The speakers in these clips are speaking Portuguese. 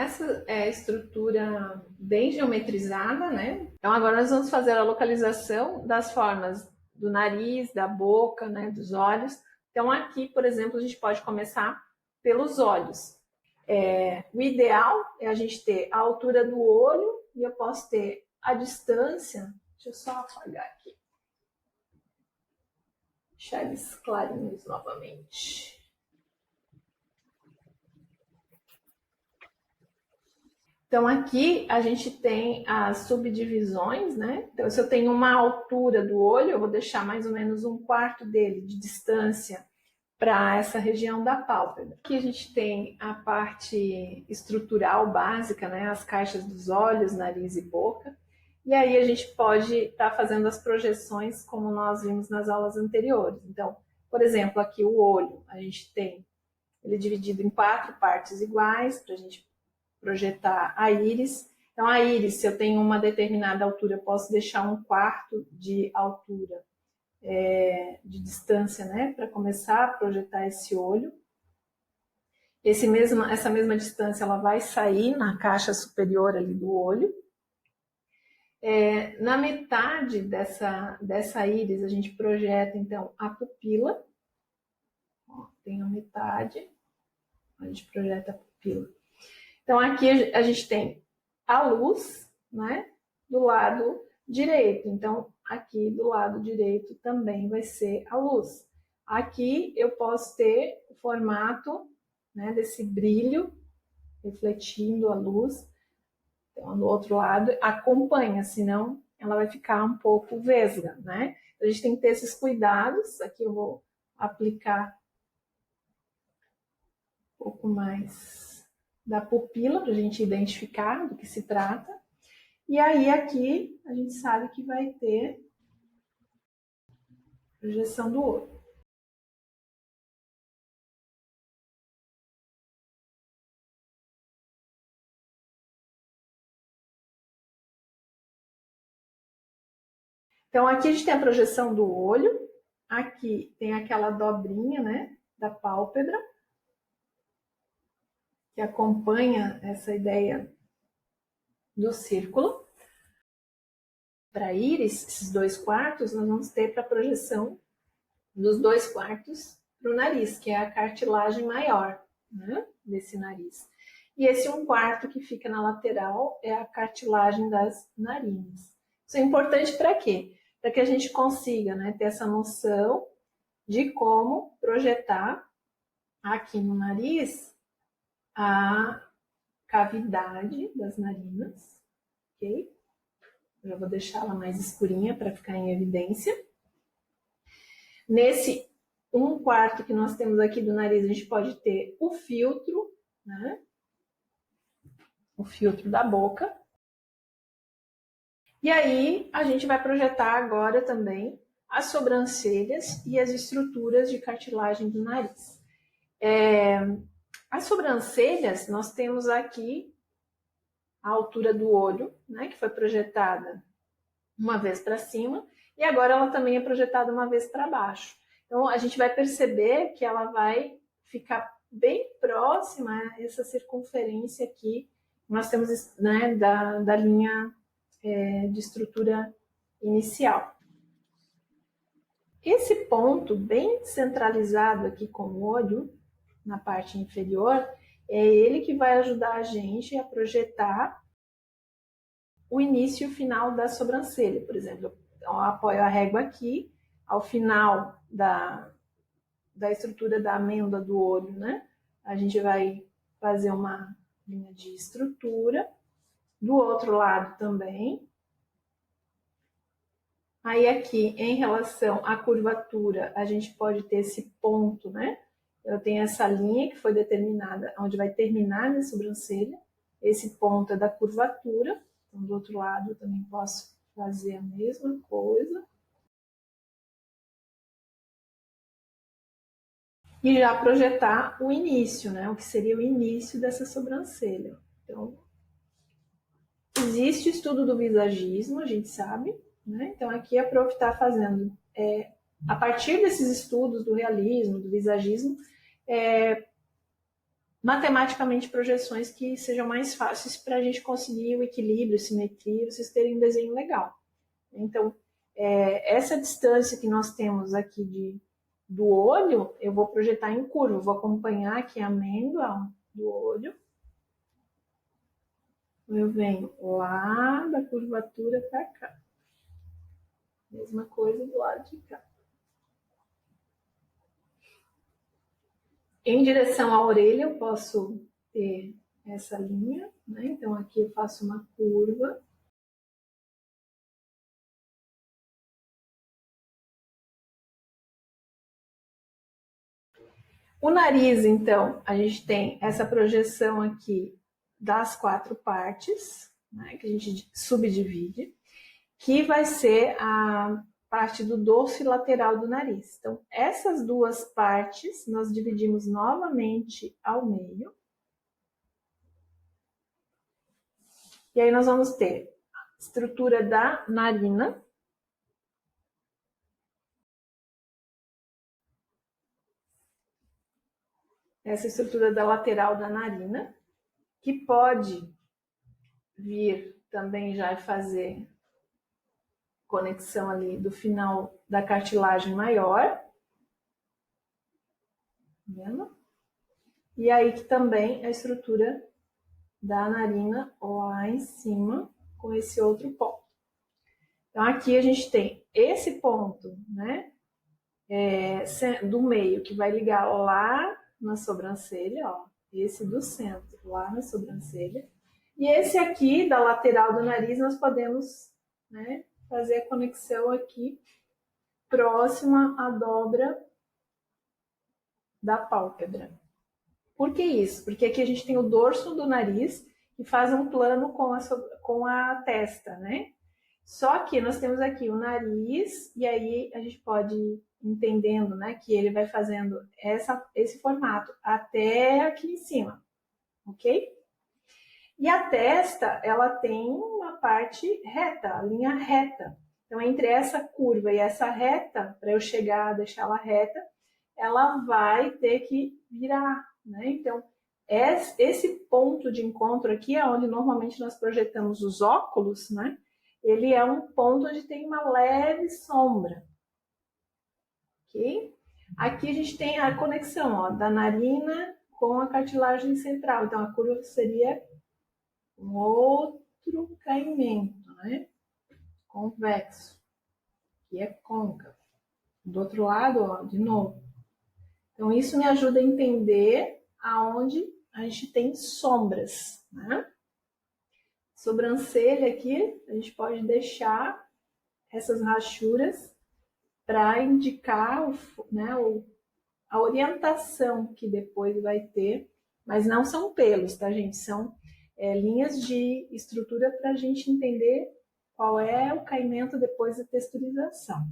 essa é a estrutura bem geometrizada, né? Então agora nós vamos fazer a localização das formas do nariz, da boca, né, dos olhos. Então aqui, por exemplo, a gente pode começar pelos olhos. O ideal é a gente ter a altura do olho e eu posso ter a distância. Deixa eu só apagar aqui. Deixar eles clarinhos novamente. Então, aqui a gente tem as subdivisões, né? Então, se eu tenho uma altura do olho, eu vou deixar mais ou menos 1/4 dele de distância para essa região da pálpebra. Aqui a gente tem a parte estrutural básica, né? As caixas dos olhos, nariz e boca. E aí a gente pode estar fazendo as projeções como nós vimos nas aulas anteriores. Então, por exemplo, aqui o olho, a gente tem ele dividido em 4 partes iguais para a gente projetar a íris. Então, a íris, se eu tenho uma determinada altura, eu posso deixar 1/4 de altura de distância, né, para começar a projetar esse olho. Essa mesma distância, ela vai sair na caixa superior ali do olho. Na metade dessa íris, a gente projeta, então, a pupila. Tem a metade, a gente projeta a pupila. Então, aqui a gente tem a luz, né, do lado direito. Então, aqui do lado direito também vai ser a luz. Aqui eu posso ter o formato, né, desse brilho refletindo a luz. Então, do outro lado, acompanha, senão ela vai ficar um pouco vesga, né? A gente tem que ter esses cuidados. Aqui eu vou aplicar um pouco mais da pupila para a gente identificar do que se trata. E aí aqui a gente sabe que vai ter projeção do olho. Então aqui a gente tem a projeção do olho, aqui tem aquela dobrinha, né, da pálpebra, que acompanha essa ideia do círculo. Para a íris, esses 2/4, nós vamos ter para a projeção dos 2/4 para o nariz, que é a cartilagem maior, né, desse nariz. E esse 1/4 que fica na lateral é a cartilagem das narinas. Isso é importante para quê? Para que a gente consiga, né, ter essa noção de como projetar aqui no nariz a cavidade das narinas, ok? Eu já vou deixar ela mais escurinha para ficar em evidência. Nesse 1/4 que nós temos aqui do nariz, a gente pode ter o filtro, né? O filtro da boca. E aí a gente vai projetar agora também as sobrancelhas e as estruturas de cartilagem do nariz. As sobrancelhas, nós temos aqui a altura do olho, né, que foi projetada uma vez para cima, e agora ela também é projetada uma vez para baixo. Então a gente vai perceber que ela vai ficar bem próxima a essa circunferência aqui, nós temos, né, da linha de estrutura inicial. Esse ponto bem centralizado aqui com o olho, na parte inferior, é ele que vai ajudar a gente a projetar o início e o final da sobrancelha. Por exemplo, eu apoio a régua aqui, ao final da estrutura da amêndoa do olho, né? A gente vai fazer uma linha de estrutura. Do outro lado também. Aí aqui, em relação à curvatura, a gente pode ter esse ponto, né? Eu tenho essa linha que foi determinada, onde vai terminar a minha sobrancelha. Esse ponto é da curvatura. Então, do outro lado, eu também posso fazer a mesma coisa. E já projetar o início, né? O que seria o início dessa sobrancelha. Então, existe o estudo do visagismo, a gente sabe, né? Então, aqui a prof está fazendo, a partir desses estudos do realismo, do visagismo, matematicamente projeções que sejam mais fáceis para a gente conseguir o equilíbrio, simetria, vocês terem um desenho legal. Então, essa distância que nós temos aqui do olho, eu vou projetar em curva, vou acompanhar aqui a amêndoa do olho. Eu venho lá da curvatura para cá. Mesma coisa do lado de cá. Em direção à orelha, eu posso ter essa linha, né? Então, aqui eu faço uma curva. O nariz, então, a gente tem essa projeção aqui das 4 partes, né, que a gente subdivide, que vai ser a parte do dorso e lateral do nariz. Então, essas duas partes nós dividimos novamente ao meio. E aí nós vamos ter a estrutura da narina. Essa estrutura da lateral da narina, que pode vir também já fazer conexão ali do final da cartilagem maior. Vendo? E aí que também a estrutura da narina lá em cima com esse outro ponto. Então aqui a gente tem esse ponto, né, do meio que vai ligar lá na sobrancelha, ó, esse do centro lá na sobrancelha, e esse aqui da lateral do nariz nós podemos, né, fazer a conexão aqui próxima à dobra da pálpebra. Por que isso? Porque aqui a gente tem o dorso do nariz que faz um plano com a testa, né? Só que nós temos aqui o nariz e aí a gente pode ir entendendo, né, que ele vai fazendo esse formato até aqui em cima, ok? E a testa, ela tem uma parte reta, a linha reta. Então, entre essa curva e essa reta, para eu chegar, deixá-la reta, ela vai ter que virar, né? Então, esse ponto de encontro aqui é onde normalmente nós projetamos os óculos, né? Ele é um ponto onde tem uma leve sombra, ok? Aqui a gente tem a conexão, ó, da narina com a cartilagem central. Então, a curva seria um outro caimento, né? Convexo, que é côncavo. Do outro lado, ó, de novo. Então, isso me ajuda a entender aonde a gente tem sombras, né? Sobrancelha aqui, a gente pode deixar essas rachuras para indicar, né, a orientação que depois vai ter, mas não são pelos, tá, gente? São linhas de estrutura para a gente entender qual é o caimento depois da texturização.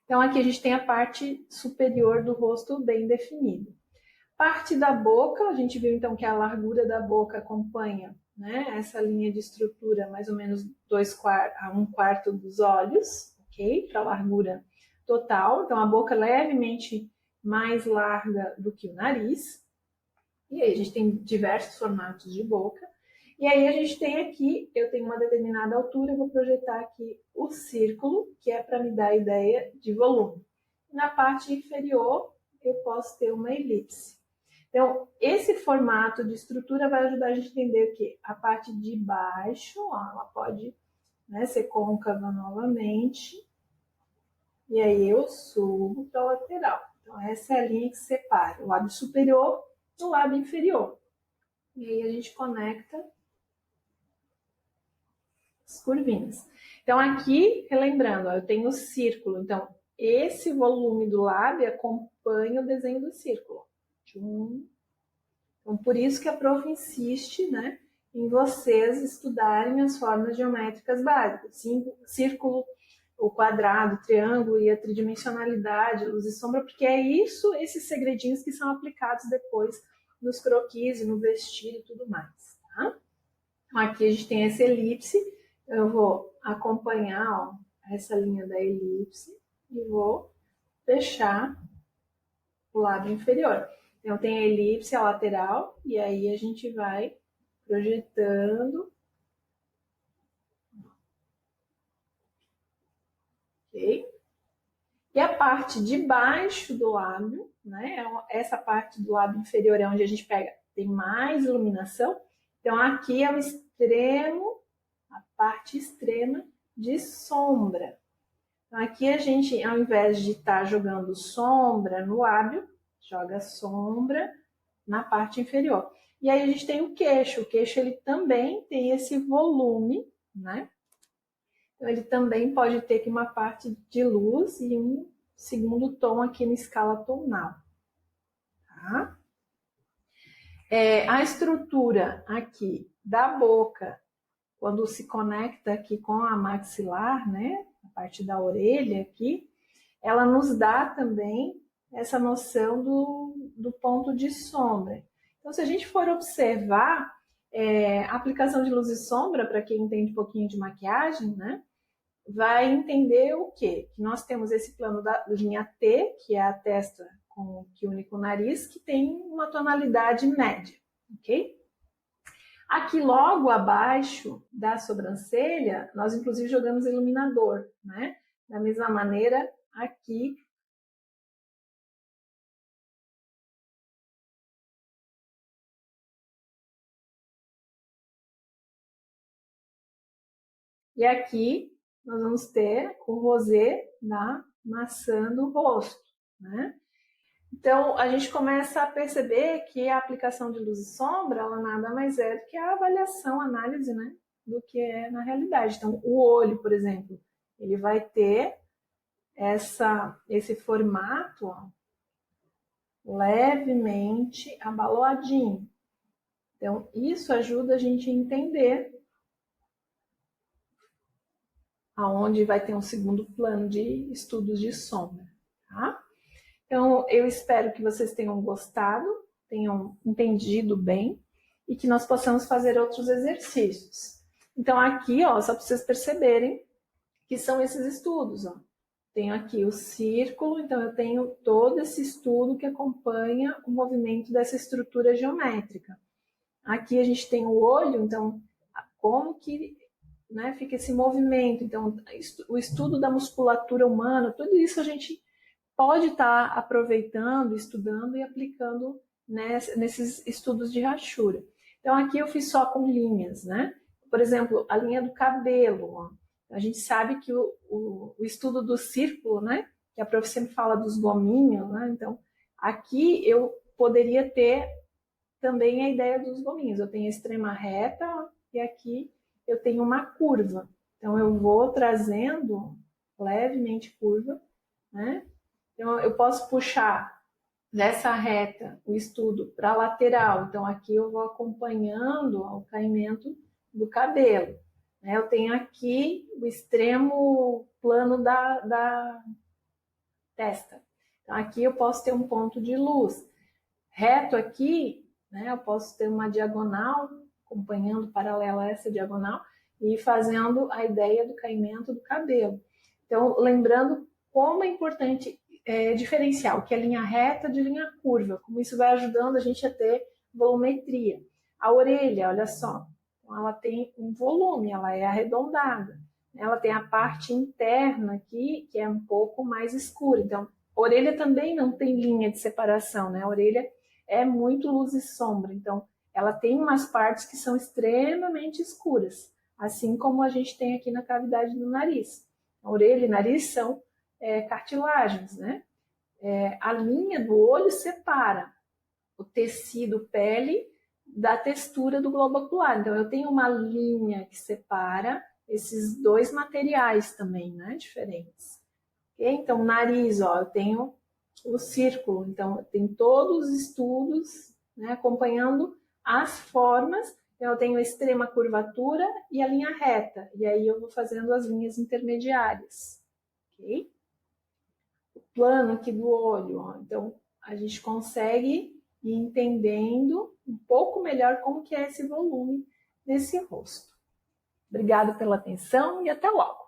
Então, aqui a gente tem a parte superior do rosto bem definida. Parte da boca, a gente viu então que a largura da boca acompanha, né, essa linha de estrutura, mais ou menos 1/4 dos olhos, ok? Para a largura total. Então, a boca levemente mais larga do que o nariz. E aí a gente tem diversos formatos de boca. E aí a gente tem aqui, eu tenho uma determinada altura, eu vou projetar aqui o círculo, que é para me dar a ideia de volume. Na parte inferior, eu posso ter uma elipse. Então, esse formato de estrutura vai ajudar a gente a entender o quê? A parte de baixo, ó, ela pode, né, ser côncava novamente. E aí eu subo para a lateral. Então, essa é a linha que separa o lábio superior do lábio inferior. E aí a gente conecta as curvinhas. Então, aqui, relembrando, ó, eu tenho o círculo. Então, esse volume do lábio acompanha o desenho do círculo. Então, por isso que a prof insiste, né, em vocês estudarem as formas geométricas básicas. Círculo, o quadrado, o triângulo e a tridimensionalidade, luz e sombra, porque é isso, esses segredinhos que são aplicados depois nos croquis e no vestir e tudo mais. Tá? Então, aqui a gente tem essa elipse, eu vou acompanhar, ó, essa linha da elipse e vou fechar o lábio inferior. Então, tem a elipse, a lateral, e aí a gente vai projetando. Ok? E a parte de baixo do lábio, né? Essa parte do lábio inferior é onde a gente pega, tem mais iluminação. Então, aqui é o extremo, a parte extrema de sombra. Então, aqui a gente, ao invés de estar jogando sombra no lábio, joga sombra na parte inferior. E aí a gente tem o queixo. O queixo ele também tem esse volume, né? Então, ele também pode ter aqui uma parte de luz e um segundo tom aqui na escala tonal. Tá? A estrutura aqui da boca, quando se conecta aqui com a maxilar, né? A parte da orelha aqui, ela nos dá também essa noção do ponto de sombra. Então, se a gente for observar a aplicação de luz e sombra, para quem entende um pouquinho de maquiagem, né? Vai entender o quê? Que nós temos esse plano da linha T, que é a testa que une com o nariz, que tem uma tonalidade média, ok? Aqui logo abaixo da sobrancelha, nós inclusive jogamos iluminador, né? Da mesma maneira, aqui e aqui nós vamos ter o rosé da maçã do rosto, né? Então, a gente começa a perceber que a aplicação de luz e sombra, ela nada mais é do que a avaliação, a análise, né, do que é na realidade. Então, o olho, por exemplo, ele vai ter esse formato ó, levemente abaloadinho. Então, isso ajuda a gente a entender aonde vai ter um segundo plano de estudos de sombra, tá? Então, eu espero que vocês tenham gostado, tenham entendido bem e que nós possamos fazer outros exercícios. Então, aqui, ó, só para vocês perceberem que são esses estudos, ó. Tenho aqui o círculo, então eu tenho todo esse estudo que acompanha o movimento dessa estrutura geométrica. Aqui a gente tem o olho, então, como que né, fica esse movimento. Então, o estudo da musculatura humana, tudo isso a gente pode estar aproveitando, estudando e aplicando nesses estudos de rachura. Então, aqui eu fiz só com linhas, né? Por exemplo, a linha do cabelo. Ó. A gente sabe que o estudo do círculo, né? Que a prof sempre fala dos gominhos, né? Então, aqui eu poderia ter também a ideia dos gominhos. Eu tenho a extrema reta ó, e aqui eu tenho uma curva. Então, eu vou trazendo levemente curva, né? Então, eu posso puxar dessa reta o estudo para a lateral. Então, aqui eu vou acompanhando o caimento do cabelo. Eu tenho aqui o extremo plano da testa. Então, aqui eu posso ter um ponto de luz. Reto aqui, né, eu posso ter uma diagonal, acompanhando paralela a essa diagonal, e fazendo a ideia do caimento do cabelo. Então, lembrando como é importante diferenciar o que é linha reta de linha curva, como isso vai ajudando a gente a ter volumetria. A orelha, olha só, ela tem um volume, ela é arredondada. Ela tem a parte interna aqui, que é um pouco mais escura. Então, a orelha também não tem linha de separação, né? A orelha é muito luz e sombra. Então, ela tem umas partes que são extremamente escuras, assim como a gente tem aqui na cavidade do nariz. A orelha e nariz são cartilagens, né? A linha do olho separa o tecido pele da textura do globo ocular. Então, eu tenho uma linha que separa esses dois materiais também, né? Diferentes. Okay? Então, nariz, ó, eu tenho o círculo. Então, tem todos os estudos né, acompanhando as formas. Então, eu tenho a extrema curvatura e a linha reta. E aí eu vou fazendo as linhas intermediárias. Ok? O plano aqui do olho. Ó. Então, a gente consegue ir entendendo um pouco melhor como que é esse volume desse rosto. Obrigada pela atenção e até logo!